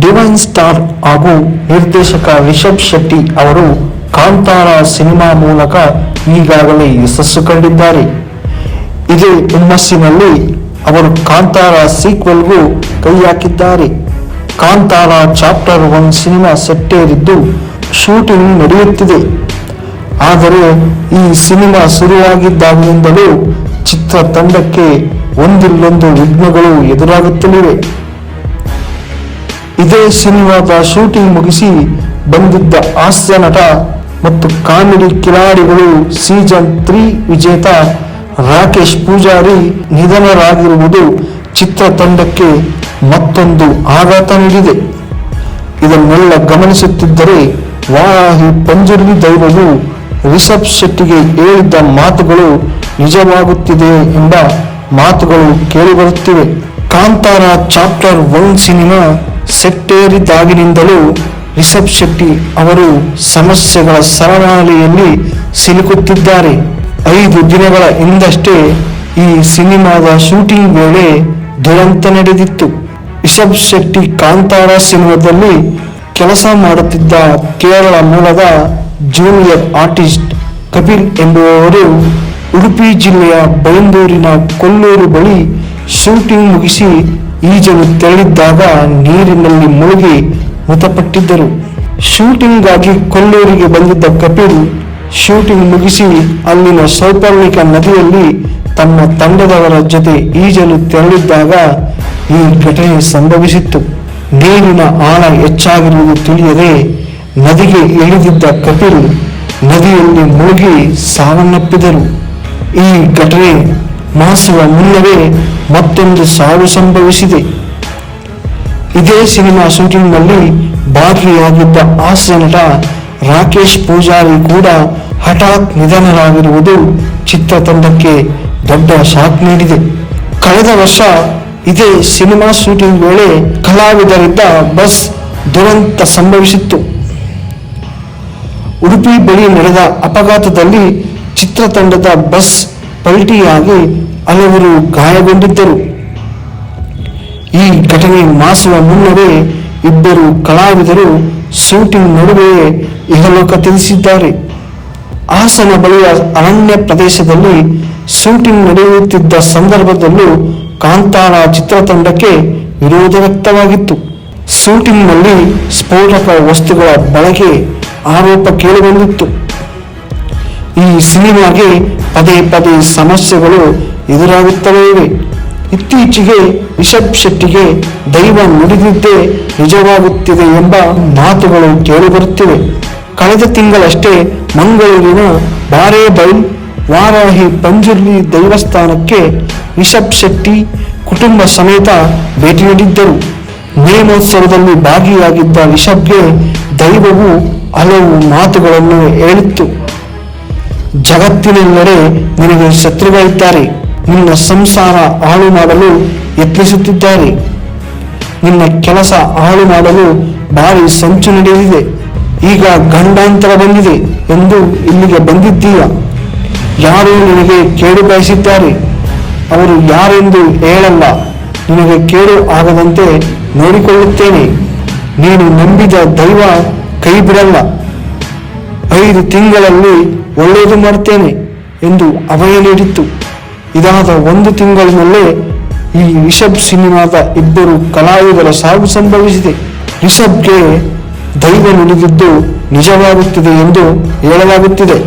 Divine star ಹಾಗೂ ನಿರ್ದೇಶಕ ರಿಷಬ್ ಶೆಟ್ಟಿ ಅವರು ಕಾಂತಾರ ಸಿನಿಮಾ ಮೂಲಕ ಈಗಾಗಲೇ ಯಶಸ್ಸು ಕಂಡಿದ್ದಾರೆ. ಇದೇ ಹುಮ್ಮಸ್ಸಿನಲ್ಲಿ ಅವರು ಕಾಂತಾರ ಸೀಕ್ವೆಲ್ಗೂ ಕೈ ಹಾಕಿದ್ದಾರೆ. ಕಾಂತಾರ ಚಾಪ್ಟರ್ 1 ಸಿನಿಮಾ ಸೆಟ್ಟೇರಿದ್ದು ಶೂಟಿಂಗ್ ನಡೆಯುತ್ತಿದೆ. ಆದರೆ ಈ ಸಿನಿಮಾ ಶುರುವಾಗಿದ್ದಾಗಿನಿಂದಲೂ ಚಿತ್ರತಂಡಕ್ಕೆ ಒಂದಿಲ್ಲೊಂದು ವಿಘ್ನಗಳು ಎದುರಾಗುತ್ತಲಿವೆ. ಇದೇ ಸಿನಿಮಾದ ಶೂಟಿಂಗ್ ಮುಗಿಸಿ ಬಂದಿದ್ದ ಹಾಸ್ಯ ನಟ ಮತ್ತು ಕಾಮಿಡಿ ಕಿಲಾಡಿಗಳು ಸೀಸನ್ 3 ವಿಜೇತ ರಾಕೇಶ್ ಪೂಜಾರಿ ನಿಧನರಾಗಿರುವುದು ಚಿತ್ರತಂಡಕ್ಕೆ ಮತ್ತೊಂದು ಆಘಾತ ನೀಡಿದೆ. ಇದನ್ನೆಲ್ಲ ಗಮನಿಸುತ್ತಿದ್ದರೆ ವಾರಾಹಿ ಪಂಜುರ್ಲಿ ದೈವವು ರಿಷಬ್ ಶೆಟ್ಟಿಗೆ ಹೇಳಿದ್ದ ಮಾತುಗಳು ನಿಜವಾಗುತ್ತಿದೆ ಎಂಬ ಮಾತುಗಳು ಕೇಳಿಬರುತ್ತಿವೆ. ಕಾಂತಾರ ಚಾಪ್ಟರ್ 1 ಸಿನಿಮಾ ಸೆಟ್ಟೇರಿದಾಗಿನಿಂದಲೂ ರಿಷಬ್ ಶೆಟ್ಟಿ ಅವರು ಸಮಸ್ಯೆಗಳ ಸರಮಾಲೆಯಲ್ಲಿ ಸಿಲುಕುತ್ತಿದ್ದಾರೆ. 5 ದಿನಗಳ ಹಿಂದಷ್ಟೇ ಈ ಸಿನಿಮಾದ ಶೂಟಿಂಗ್ ವೇಳೆ ದುರಂತ ನಡೆದಿತ್ತು. ರಿಷಬ್ ಶೆಟ್ಟಿ ಕಾಂತಾರ ಸಿನಿಮಾದಲ್ಲಿ ಕೆಲಸ ಮಾಡುತ್ತಿದ್ದ ಕೇರಳ ಮೂಲದ ಜೂನಿಯರ್ ಆರ್ಟಿಸ್ಟ್ ಕಪಿಲ್ ಎಂಬುವವರು ಉಡುಪಿ ಜಿಲ್ಲೆಯ ಬೈಂದೂರಿನ ಕೊಲ್ಲೂರು ಬಳಿ ಶೂಟಿಂಗ್ ಮುಗಿಸಿ ಈಜಲು ತೆರಳಿದ್ದಾಗ ನೀರಿನಲ್ಲಿ ಮುಳುಗಿ ಮೃತಪಟ್ಟಿದ್ದರು. ಶೂಟಿಂಗ್ಗಾಗಿ ಕೊಲ್ಲೂರಿಗೆ ಬಂದಿದ್ದ ಕಪಿಲ್ ಶೂಟಿಂಗ್ ಮುಗಿಸಿ ಅಲ್ಲಿನ ಸೌಪರ್ಣಿಕ ನದಿಯಲ್ಲಿ ತಮ್ಮ ತಂಡದವರ ಜೊತೆ ಈಜಲು ತೆರಳಿದ್ದಾಗ ಈ ಘಟನೆ ಸಂಭವಿಸಿತ್ತು. ನೀರಿನ ಆಳ ಹೆಚ್ಚಾಗಿರುವುದು ತಿಳಿಯದೆ ನದಿಗೆ ಇಳಿದಿದ್ದ ಕಪಿಲ್ ನದಿಯಲ್ಲಿ ಮುಳುಗಿ ಸಾವನ್ನಪ್ಪಿದರು. ಈ ಘಟನೆ ಮಾಸುವ ಮುನ್ನವೇ ಮತ್ತೊಂದು ಸಾವು ಸಂಭವಿಸಿದೆ. ಇದೇ ಸಿನಿಮಾ ಶೂಟಿಂಗ್ನಲ್ಲಿ ಭಾಗಿಯಾಗಿದ್ದ ಹಾಸ್ಯ ನಟ ರಾಕೇಶ್ ಪೂಜಾರಿ ಕೂಡ ಹಠಾತ್ ನಿಧನರಾಗಿರುವುದು ಚಿತ್ರತಂಡಕ್ಕೆ ದೊಡ್ಡ ಶಾಕ್ ನೀಡಿದೆ. ಕಳೆದ ವರ್ಷ ಇದೇ ಸಿನಿಮಾ ಶೂಟಿಂಗ್ ವೇಳೆ ಕಲಾವಿದರಿದ್ದ ಬಸ್ ದುರಂತ ಸಂಭವಿಸಿತ್ತು. ಉಡುಪಿ ಬಳಿ ನಡೆದ ಅಪಘಾತದಲ್ಲಿ ಚಿತ್ರತಂಡದ ಬಸ್ ಪಲ್ಟಿಯಾಗಿ ಹಲವರು ಗಾಯಗೊಂಡಿದ್ದರು. ಈ ಘಟನೆ ಮಾಸುವ ಮುನ್ನವೇ ಇಬ್ಬರು ಕಲಾವಿದರು ಶೂಟಿಂಗ್ ನಡುವೆಯೇ ಇಹಲೋಕ ತಿಳಿಸಿದ್ದಾರೆ. ಹಾಸನ ಬಳಿಯ ಅರಣ್ಯ ಪ್ರದೇಶದಲ್ಲಿ ಶೂಟಿಂಗ್ ನಡೆಯುತ್ತಿದ್ದ ಸಂದರ್ಭದಲ್ಲೂ ಕಾಂತಾರ ಚಿತ್ರತಂಡಕ್ಕೆ ವಿರೋಧ ವ್ಯಕ್ತವಾಗಿತ್ತು. ಶೂಟಿಂಗ್ನಲ್ಲಿ ಸ್ಫೋಟಕ ವಸ್ತುಗಳ ಬಳಕೆ ಆರೋಪ ಕೇಳಿಬಂದಿತ್ತು. ಈ ಸಿನಿಮಾಗೆ ಪದೇ ಪದೇ ಸಮಸ್ಯೆಗಳು ಎದುರಾಗುತ್ತಲೇ ಇವೆ. ಇತ್ತೀಚೆಗೆ ರಿಷಬ್ ಶೆಟ್ಟಿಗೆ ದೈವ ನುಡಿದಿದ್ದೇ ನಿಜವಾಗುತ್ತಿದೆ ಎಂಬ ಮಾತುಗಳು ಕೇಳಿಬರುತ್ತಿವೆ. ಕಳೆದ ತಿಂಗಳಷ್ಟೇ ಮಂಗಳೂರಿನ ಬಾರೇಬೈಲ್ ವಾರಾಹಿ ಪಂಜುರ್ಲಿ ದೈವಸ್ಥಾನಕ್ಕೆ ರಿಷಬ್ ಶೆಟ್ಟಿ ಕುಟುಂಬ ಸಮೇತ ಭೇಟಿ ನೀಡಿದ್ದರು. ನೇಮೋತ್ಸವದಲ್ಲಿ ಭಾಗಿಯಾಗಿದ್ದ ರಿಷಬ್ಗೆ ದೈವವು ಹಲವು ಮಾತುಗಳನ್ನು ಹೇಳಿತ್ತು. ಜಗತ್ತಿನೆಲ್ಲಡೆ ನಿನಗೆ ಶತ್ರುಗಳಿದ್ದಾರೆ, ನಿನ್ನ ಸಂಸಾರ ಹಾಳು ಮಾಡಲು ಯತ್ನಿಸುತ್ತಿದ್ದಾರೆ, ನಿನ್ನ ಕೆಲಸ ಹಾಳು ಮಾಡಲು ಭಾರಿ ಸಂಚು ನಡೆದಿದೆ, ಈಗ ಗಂಡಾಂತರ ಬಂದಿದೆ ಎಂದು ಇಲ್ಲಿಗೆ ಬಂದಿದ್ದೀಯ. ಯಾರು ನಿನಗೆ ಕೇಡು ಬಯಸಿದ್ದಾರೆ, ಅವರು ಯಾರೆಂದು ಹೇಳಲ್ಲ, ನಿನಗೆ ಕೇಡು ಆಗದಂತೆ ನೋಡಿಕೊಳ್ಳುತ್ತೇನೆ, ನೀನು ನಂಬಿದ ದೈವ ಕೈ ಬಿಡಲ್ಲ, 5 ತಿಂಗಳಲ್ಲಿ ಒಳ್ಳೆಯದು ಮಾಡ್ತೇನೆ ಎಂದು ಅಭಯ ನೀಡಿತ್ತು. ಇದಾದ 1 ತಿಂಗಳಿನಲ್ಲೇ ಈ ರಿಷಬ್ ಸಿನಿಮಾದ ಇಬ್ಬರು ಕಲಾವಿದರ ಸಾವು ಸಂಭವಿಸಿದೆ. ರಿಷಬ್ಗೆ ದೈವ ನುಡಿದಿದ್ದು ನಿಜವಾಗುತ್ತಿದೆ ಎಂದು ಹೇಳಲಾಗುತ್ತಿದೆ.